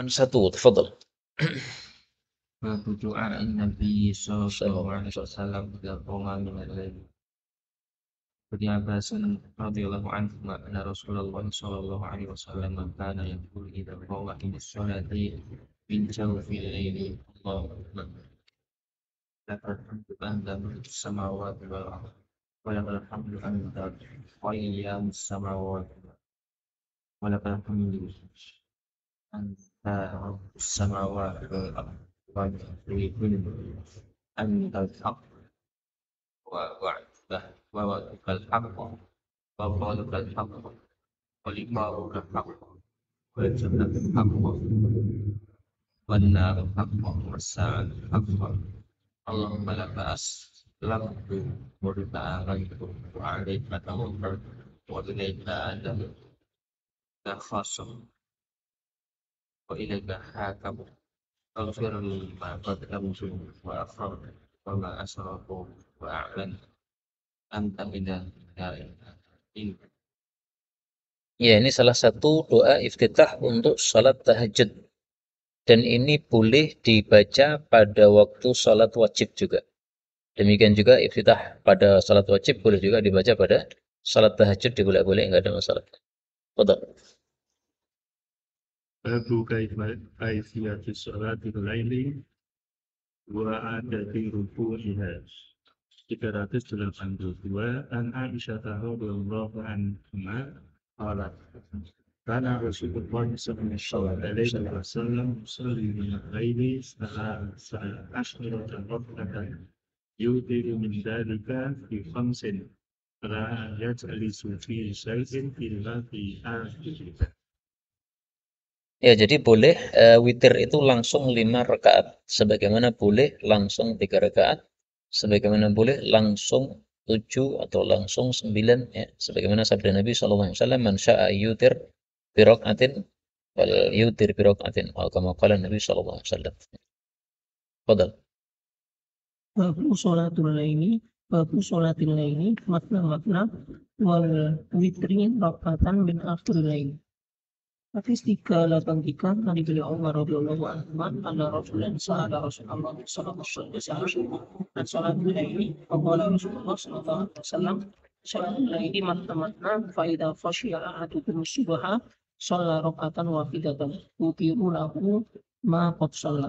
satu, tafadhal. باب دعاء النبي صلى الله عليه وسلم إذا قام من الليل. ابن عباس رضي الله عنهما أن رسول الله صلى الله عليه وسلم كان يقول إذا قام إلى الصلاة من جوف الليل اللهم لك الحمد أنت ملك السماوات والأرض ولك الحمد أنت قيام السماوات ولك الحمد أنت رب السماوات والأرض ولك أنت الحق ووعدته ووعدك الحق وقولك الحق ولقاؤك الحق والجنة الحق والنار الحق والساعة الحق اللهم لك أسلمت وبك آمنت وعليك توكلت وإليك أنبت لا خاصم وإليك حاكم اغفر لي ما قدمت وأخرت وما أسررت وأعلنت أنت إله لا إله إلا Ya, ini salah satu doa iftitah untuk salat tahajud. Dan ini boleh dibaca pada waktu salat wajib juga. Demikian juga iftitah pada salat wajib boleh juga dibaca pada salat tahajud, boleh-boleh, enggak ada masalah. Betul. باب كيفية صلاة الليل وعدد ركوعها 382 عن عائشة رضي الله عنها قالت كان رسول الله صلى الله عليه وسلم يصلي من الليل 13 ركعة يوتر من ذلك في 5 لا يجلس في شيء إلا في آخره. Ya, jadi boleh witir itu langsung 5 rakaat, sebagaimana boleh langsung 3 rakaat, sebagaimana boleh langsung 7 atau langsung 9, ya. Sebagaimana sabda Nabi SAW, man sya'a yutir bi raka'atin wal yutir bi raka'atin, atau kama qala Nabi SAW. Fadal. Babu sholatil laili makna wal witri rakatan min akhir laili. Hadis 383 dari beliau Umar radhiyallahu anhu, ada Rasulullah sa'ala Rasulullah sallallahu alaihi wasallam dan sholatul laili, qala Rasulullah sallallahu alaihi wasallam sholatul laili makna fa idza khashiya ahadukum subha shalla rakatan wahidatan utiru lahu ma qad shalla.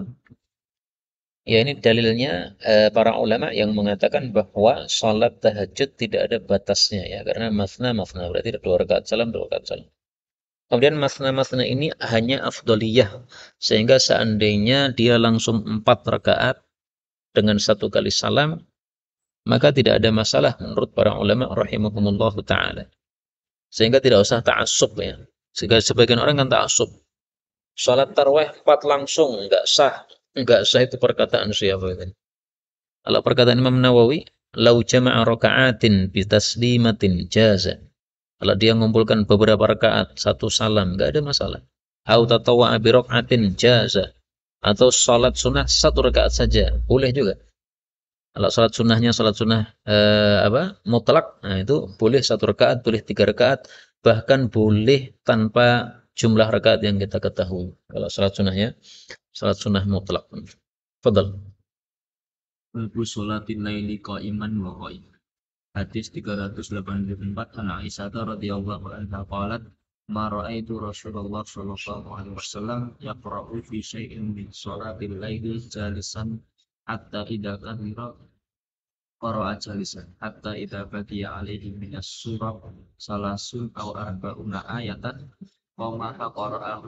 Ya, ini dalilnya para ulama yang mengatakan bahwa salat tahajud tidak ada batasnya, ya, karena masna berarti 2 rakaat salam, 2 rakaat salam. Kemudian masna ini hanya afdoliyah, sehingga seandainya dia langsung 4 rakaat dengan 1 kali salam, maka tidak ada masalah menurut para ulama rahimahumullah ta'ala. Sehingga tidak usah ta'assub, ya. Sehingga sebagian orang kan ta'assub. Salat tarawih 4 langsung, enggak sah. Enggak sah itu perkataan siapa itu? Kalau perkataan Imam Nawawi, lau jama'a raka'atin bi taslimatin jaza. Kalau dia mengumpulkan beberapa rakaat, 1 salam, enggak ada masalah. Au tatawwa'a bi raka'atin jaza. Atau salat sunnah 1 rakaat saja, boleh juga. Kalau salat sunnahnya salat sunnah mutlak, nah itu boleh 1 rakaat, boleh 3 rakaat, bahkan boleh tanpa jumlah rakaat yang kita ketahui. Kalau salat sunnahnya salat sunnah mutlak. Fadal. Babu sholatil laili qa'iman wa qa'iman. Hadis 384 an Aisyah radhiyallahu anha qalat ma ra'aitu Rasulullah sallallahu alaihi wasallam yaqra'u fi syai'in min sholatil laili jalisan hatta idza kabira qara'a jalisan hatta idza baqiya alaihi min as-surah salasun aw arba'una ayatan qama qara'a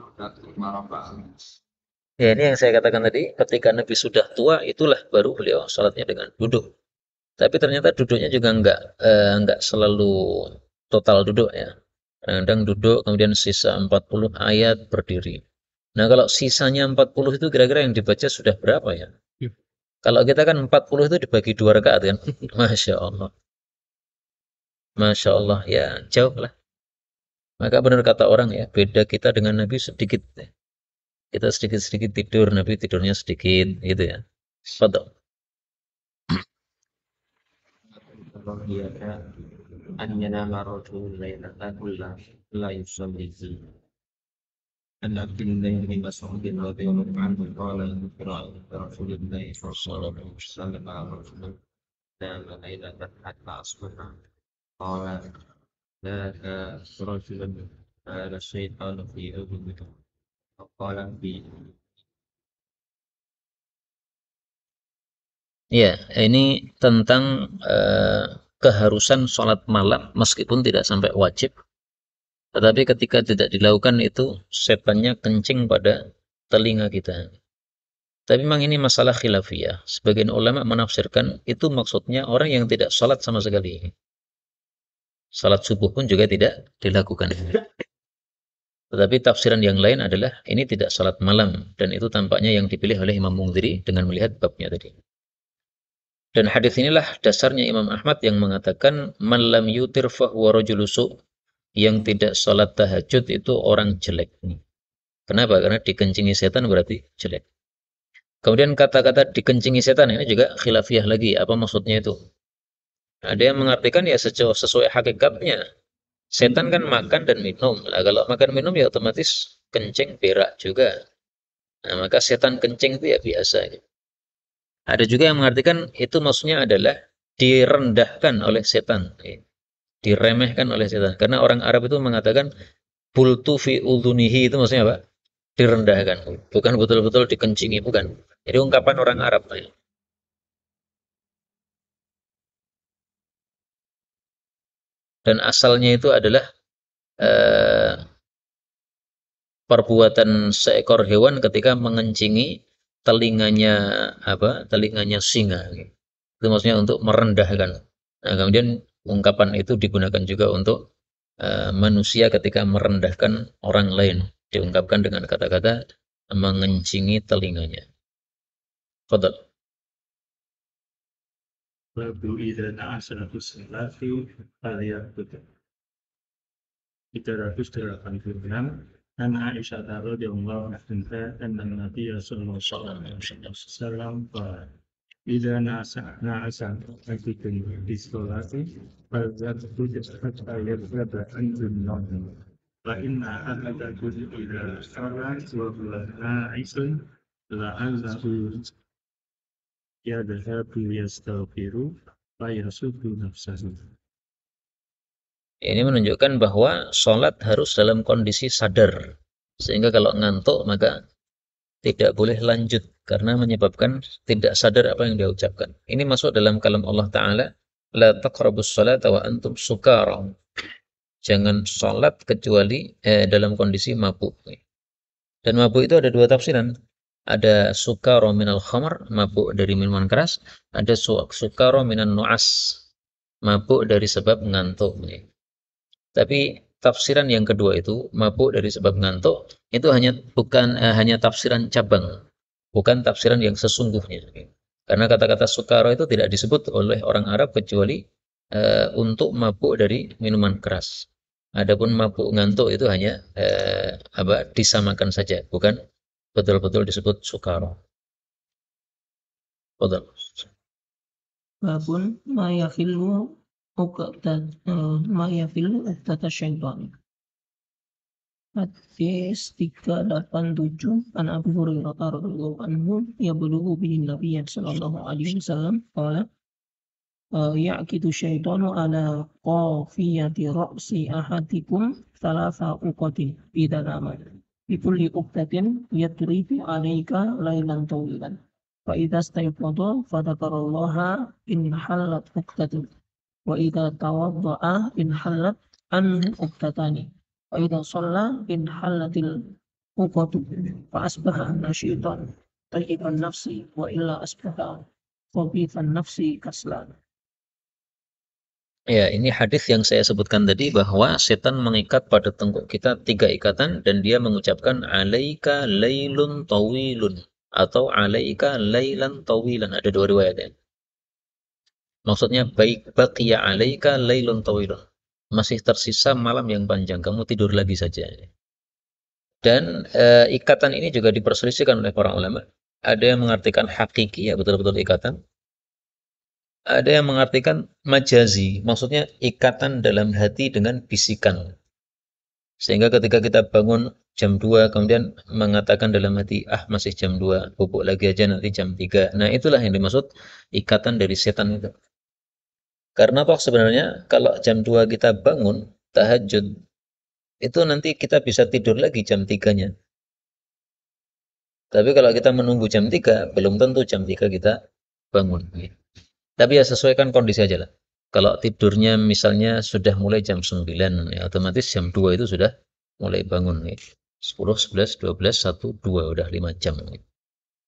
marafa'a. Ya, ini yang saya katakan tadi, ketika Nabi sudah tua, itulah baru beliau sholatnya dengan duduk. Tapi ternyata duduknya juga enggak selalu total duduk, ya. Kadang duduk, kemudian sisa 40 ayat berdiri. Nah, kalau sisanya 40 itu kira-kira yang dibaca sudah berapa, ya? Kalau kita kan 40 itu dibagi 2 rakaat kan? Masya Allah. Masya Allah, ya jauh lah. Maka benar kata orang, ya, beda kita dengan Nabi sedikit, ya. Kita sedikit-sedikit tidur, Nabi tidurnya sedikit, gitu ya. Fadal. Kalau dia an yanama rajulun lailatan la yusalli عن عبد الله بن مسعود رضي الله عنه قال قرأت رسول الله صلى الله عليه وسلم على رجل نام ليلة حتى أصبح قال ذاك رجل قال الشيطان في أذنه فقال في Ya, ini tentang keharusan sholat malam meskipun tidak sampai wajib. Tetapi ketika tidak dilakukan itu setannya kencing pada telinga kita. Tapi memang ini masalah khilafiyah. Sebagian ulama menafsirkan itu maksudnya orang yang tidak sholat sama sekali. Salat subuh pun juga tidak dilakukan. Tetapi tafsiran yang lain adalah ini tidak salat malam, dan itu tampaknya yang dipilih oleh Imam Mundhiri dengan melihat babnya tadi. Dan hadis inilah dasarnya Imam Ahmad yang mengatakan man lam yutir fahuwa rajulu su', yang tidak salat tahajud itu orang jelek. Kenapa? Karena dikencingi setan berarti jelek. Kemudian kata-kata dikencingi setan ini juga khilafiyah lagi. Apa maksudnya itu? Ada yang mengartikan ya sesuai hakikatnya. Setan kan makan dan minum. Nah, kalau makan minum ya otomatis kencing, berak juga. Nah, maka setan kencing itu ya biasa. Ada juga yang mengartikan itu maksudnya adalah direndahkan oleh setan. Diremehkan oleh setan. Karena orang Arab itu mengatakan bultu fi udhunihi, itu maksudnya apa? Direndahkan. Bukan betul-betul dikencingi, bukan. Jadi ungkapan orang Arab. Dan asalnya itu adalah perbuatan seekor hewan ketika mengencingi telinganya singa. Itu maksudnya untuk merendahkan. Nah, kemudian ungkapan itu digunakan juga untuk manusia ketika merendahkan orang lain, diungkapkan dengan kata-kata mengencingi telinganya. Fadal. Babu idza na'asa salati falyaqut. 386 An Aisyah radhiyallahu anha anna Nabiy sallallahu alaihi wasallam qala idza na'asa ahadukum fi salati falyaqut hatta yabda anjun nawm fa inna ahadakum idza salla wa huwa na'isun la'allahu yadhhabu yastaghfiru fa yasuddu nafsahu. Ini menunjukkan bahwa sholat harus dalam kondisi sadar. Sehingga kalau ngantuk maka tidak boleh lanjut karena menyebabkan tidak sadar apa yang dia ucapkan. Ini masuk dalam kalam Allah Ta'ala, la taqrabus sholata wa antum sukara. Jangan sholat kecuali dalam kondisi mabuk. Dan mabuk itu ada dua tafsiran. Ada sukara minal khamar, mabuk dari minuman keras. Ada sukara minan nu'as, mabuk dari sebab ngantuk. Tapi tafsiran yang kedua itu, mabuk dari sebab ngantuk, itu hanya tafsiran cabang, bukan tafsiran yang sesungguhnya. Karena kata-kata sukara itu tidak disebut oleh orang Arab kecuali untuk mabuk dari minuman keras. Adapun mabuk ngantuk itu hanya disamakan saja, bukan betul-betul disebut sukara. Betul. Babun ma yakhillu ma yakhillu uqdata syaitan. Hadis 387 an Abu Hurairah radhiyallahu anhu yablughu bihi Nabiy sallallahu alaihi wasallam qala yaqidu syaitanu ala qafiyati ra'si ahadikum thalatha uqatin idza nama bi kulli uqdatin yatribu alayka lailan tawilan fa idza stayqadha fadhakarallaha in halat uqdatun wa idza tawadda'a in halat an uqdatani wa idza shalla in halatil uqatu fa asbaha nasyitan tayyiban nafsi wa illa asbaha khabithan nafsi kaslan. Ya, ini hadis yang saya sebutkan tadi bahwa setan mengikat pada tengkuk kita 3 ikatan dan dia mengucapkan alaika lailun tawilun atau alaika lailan tawilan. Ada 2 riwayat ya. Maksudnya baik baqiya alaika lailun tawilun. Masih tersisa malam yang panjang, kamu tidur lagi saja. Dan ikatan ini juga diperselisihkan oleh para ulama. Ada yang mengartikan hakiki, ya betul-betul ikatan. Ada yang mengartikan majazi, maksudnya ikatan dalam hati dengan bisikan. Sehingga ketika kita bangun jam 2 kemudian mengatakan dalam hati, masih jam 2, bubuk lagi aja nanti jam 3. Nah, itulah yang dimaksud ikatan dari setan itu. Karena toh sebenarnya kalau jam 2 kita bangun tahajud, itu nanti kita bisa tidur lagi jam 3-nya. Tapi kalau kita menunggu jam 3, belum tentu jam 3 kita bangun. Tapi ya sesuaikan kondisi aja lah. Kalau tidurnya misalnya sudah mulai jam 9, ya otomatis jam 2 itu sudah mulai bangun. 10, 11, 12, 1, 2, udah 5 jam.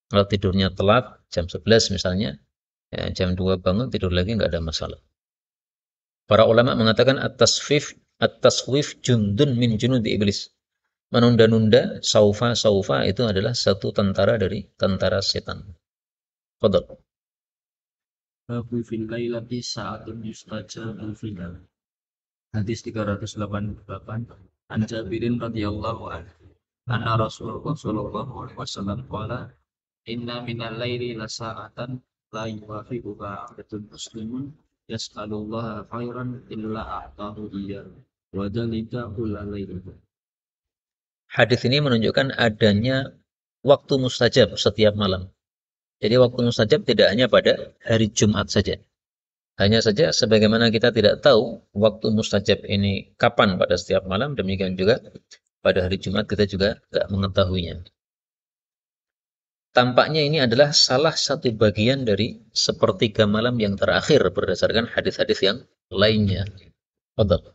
Kalau tidurnya telat, jam 11 misalnya, ya jam 2 bangun, tidur lagi nggak ada masalah. Para ulama mengatakan at-taswif jundun min junudi iblis. Menunda-nunda, saufa itu adalah satu tentara dari tentara setan. Fadal. Babu fil lailati sa'atun yustajabu fiha. Hadis 388 An Jabirin radhiyallahu anhu anna Rasulullah sallallahu alaihi wasallam qala inna minal laili lasa'atan la yuwafiquha 'abdun muslimun yas'alullaha khairan illa a'tahu iyyahu wa dzalika kullal lail. Hadis ini menunjukkan adanya waktu mustajab setiap malam. Jadi waktu mustajab tidak hanya pada hari Jumat saja. Hanya saja sebagaimana kita tidak tahu waktu mustajab ini kapan pada setiap malam, demikian juga pada hari Jumat kita juga tidak mengetahuinya. Tampaknya ini adalah salah satu bagian dari sepertiga malam yang terakhir berdasarkan hadis-hadis yang lainnya. Fadhal.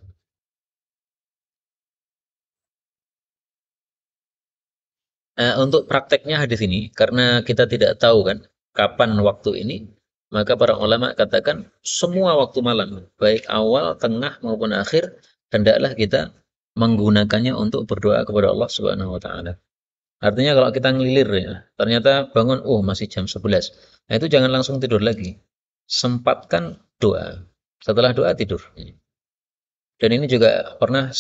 Untuk prakteknya hadis ini, karena kita tidak tahu kan kapan waktu ini, maka para ulama katakan semua waktu malam, baik awal, tengah maupun akhir, hendaklah kita menggunakannya untuk berdoa kepada Allah Subhanahu wa taala. Artinya kalau kita ngelilir ya, ternyata bangun masih jam 11. Nah, itu jangan langsung tidur lagi. Sempatkan doa. Setelah doa tidur. Dan ini juga pernah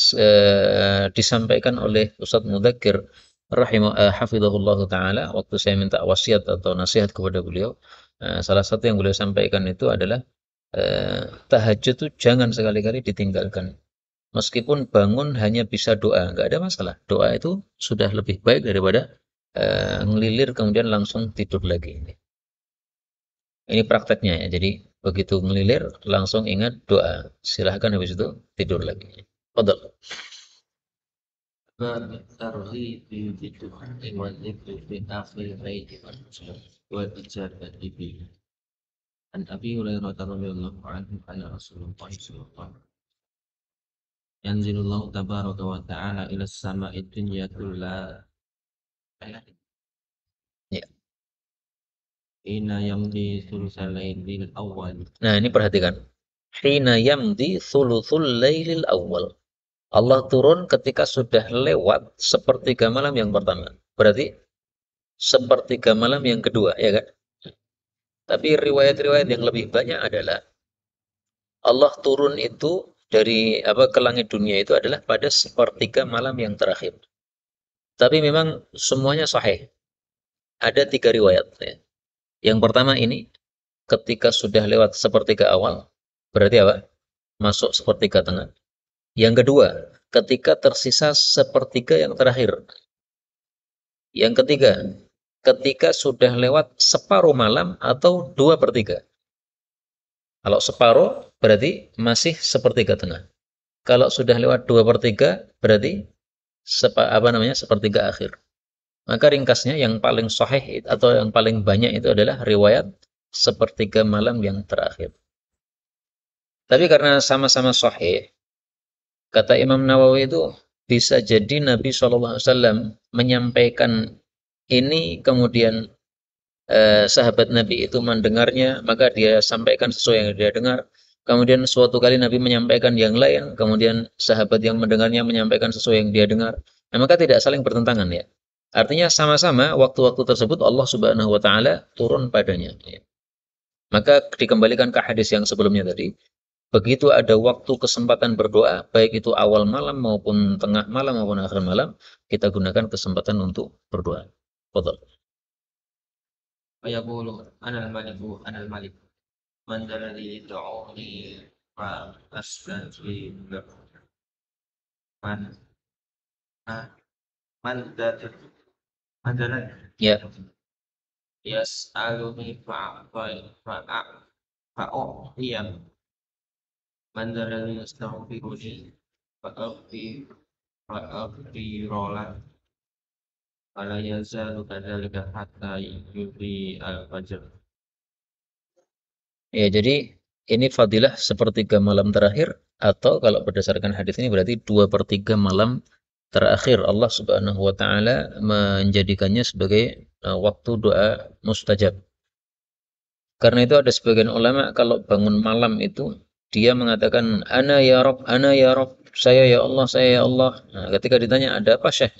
disampaikan oleh Ustadz Mudzakir hafizahullah taala waktu saya minta wasiat atau nasihat kepada beliau. Salah satu yang beliau sampaikan itu adalah tahajud itu jangan sekali-kali ditinggalkan. Meskipun bangun hanya bisa doa, nggak ada masalah. Doa itu sudah lebih baik daripada ngelilir kemudian langsung tidur lagi. Ini prakteknya ya. Jadi begitu ngelilir langsung ingat doa. Silahkan habis itu tidur lagi. Fadal. Tarhi fi fituhi wa dzikri fi akhir baiti wa ijabati bi. An Abi Hurairah radhiyallahu anhu anna Rasulullah sallallahu alaihi wasallam yanzilullahu tabaraka wa ta'ala ila as-sama'i dunya kulla Ya. ina yamdi thulutsal lailil awwal. Nah, ini perhatikan. Hina yamdi thuluthul lailil awal. Allah turun ketika sudah lewat sepertiga malam yang pertama. Berarti sepertiga malam yang kedua, ya kan? Tapi riwayat-riwayat yang lebih banyak adalah Allah turun itu dari ke langit dunia itu adalah pada sepertiga malam yang terakhir. Tapi memang semuanya sahih. Ada 3 riwayat. Ya. Yang pertama ini ketika sudah lewat sepertiga awal, berarti apa? Masuk sepertiga tengah. Yang kedua, ketika tersisa sepertiga yang terakhir. Yang ketiga, ketika sudah lewat separuh malam atau 2/3. Kalau separuh berarti masih sepertiga tengah. Kalau sudah lewat 2/3 berarti sepertiga akhir. Maka ringkasnya yang paling sahih atau yang paling banyak itu adalah riwayat sepertiga malam yang terakhir. Tapi karena sama-sama sahih, kata Imam Nawawi itu bisa jadi Nabi SAW menyampaikan ini kemudian sahabat Nabi itu mendengarnya, maka dia sampaikan sesuai yang dia dengar. Kemudian suatu kali Nabi menyampaikan yang lain, kemudian sahabat yang mendengarnya menyampaikan sesuai yang dia dengar. Nah, maka tidak saling bertentangan ya. Artinya sama-sama waktu-waktu tersebut Allah Subhanahu wa taala turun padanya. Ya. Maka dikembalikan ke hadis yang sebelumnya tadi. Begitu ada waktu kesempatan berdoa, baik itu awal malam maupun tengah malam maupun akhir malam, kita gunakan kesempatan untuk berdoa. Betul. Fayaqulu anal malik man alladhi yad'uni fa astajib lahu. Man Mandala Ya. yas'aluni fa'u'tiyah mandala yastaghfiruni fa'aghfirolah wala yazalu kadzalika hatta yudhi al-fajr. Ya, jadi ini fadilah sepertiga malam terakhir, atau kalau berdasarkan hadis ini berarti 2/3 malam terakhir Allah Subhanahu wa taala menjadikannya sebagai waktu doa mustajab. Karena itu ada sebagian ulama kalau bangun malam itu dia mengatakan ana ya Rabb, saya ya Allah, saya ya Allah. Nah, ketika ditanya ada apa Syekh?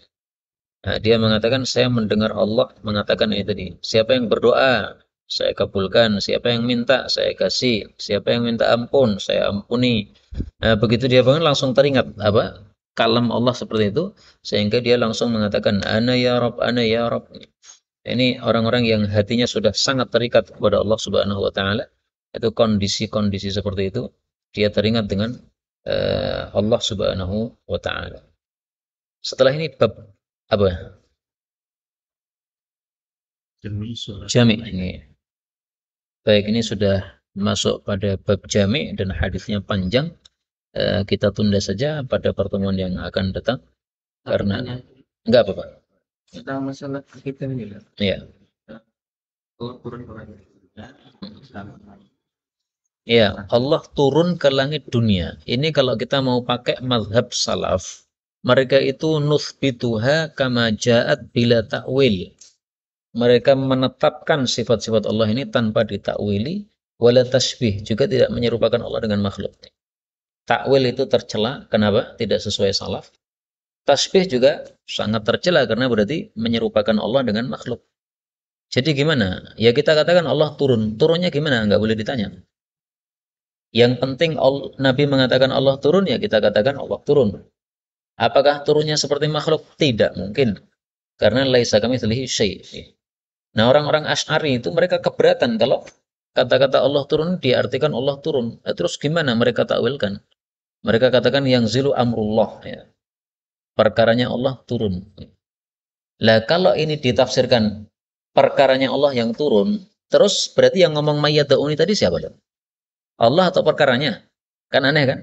Nah, dia mengatakan saya mendengar Allah mengatakan ini tadi, siapa yang berdoa saya kabulkan, siapa yang minta saya kasih, siapa yang minta ampun saya ampuni. Nah, begitu dia bangun langsung teringat apa kalam Allah seperti itu, sehingga dia langsung mengatakan ana ya Rabb, ana ya Rabb. Ini orang-orang yang hatinya sudah sangat terikat kepada Allah Subhanahu wa taala. Itu kondisi-kondisi seperti itu dia teringat dengan Allah Subhanahu wa taala. Setelah ini bab apa? Jami' ini. Baik, ini sudah masuk pada bab jami' dan hadisnya panjang. Kita tunda saja pada pertemuan yang akan datang karena enggak apa-apa. Tentang masalah kita ini lah. Iya. Turun Ya, Allah turun ke langit dunia. Ini kalau kita mau pakai mazhab salaf, mereka itu nuthbituha kama ja'at bila ta'wil. Mereka menetapkan sifat-sifat Allah ini tanpa ditakwili, wala tasbih, juga tidak menyerupakan Allah dengan makhluk. Takwil itu tercela, kenapa? Tidak sesuai salaf. Tasbih juga sangat tercela karena berarti menyerupakan Allah dengan makhluk. Jadi gimana? Ya kita katakan Allah turun. Turunnya gimana? Nggak boleh ditanya. Yang penting Nabi mengatakan Allah turun, ya kita katakan Allah turun. Apakah turunnya seperti makhluk? Tidak mungkin. Karena laisa kamitslihi syai'. Nah, orang-orang Asy'ari itu mereka keberatan kalau kata-kata Allah turun diartikan Allah turun. Terus gimana mereka takwilkan? Mereka katakan yang zilu amrullah, ya. Perkaranya Allah turun. Lah kalau ini ditafsirkan perkaranya Allah yang turun, terus berarti yang ngomong mayyadauni tadi siapa dong? Allah atau perkaranya? Kan aneh kan?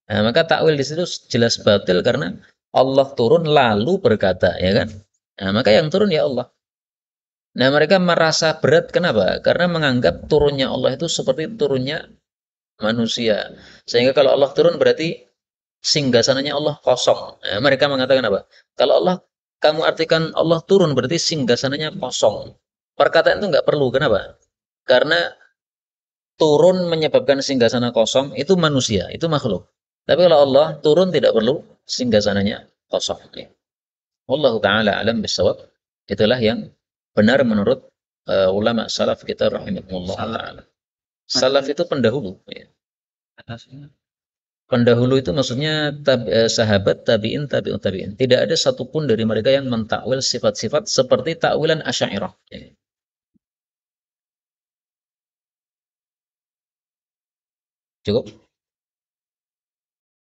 Nah, maka takwil di situ jelas batil karena Allah turun lalu berkata, ya kan? Nah, maka yang turun ya Allah. Nah, mereka merasa berat kenapa? Karena menganggap turunnya Allah itu seperti turunnya manusia. Sehingga kalau Allah turun berarti singgasananya Allah kosong. Nah, mereka mengatakan apa? Kalau Allah kamu artikan Allah turun berarti singgasananya kosong. Perkataan itu nggak perlu. Kenapa? Karena turun menyebabkan singgasana kosong itu manusia, itu makhluk. Tapi kalau Allah turun tidak perlu singgasananya kosong. Wallahu taala alam bisawab. Itulah yang benar menurut ulama salaf kita rahimahullah taala. Salaf itu pendahulu, ya. atasnya. Pendahulu itu maksudnya sahabat, tabi'in, tabi'ut tabi'in. Tidak ada satupun dari mereka yang mentakwil sifat-sifat seperti takwilan Asy'ariyah. Cukup?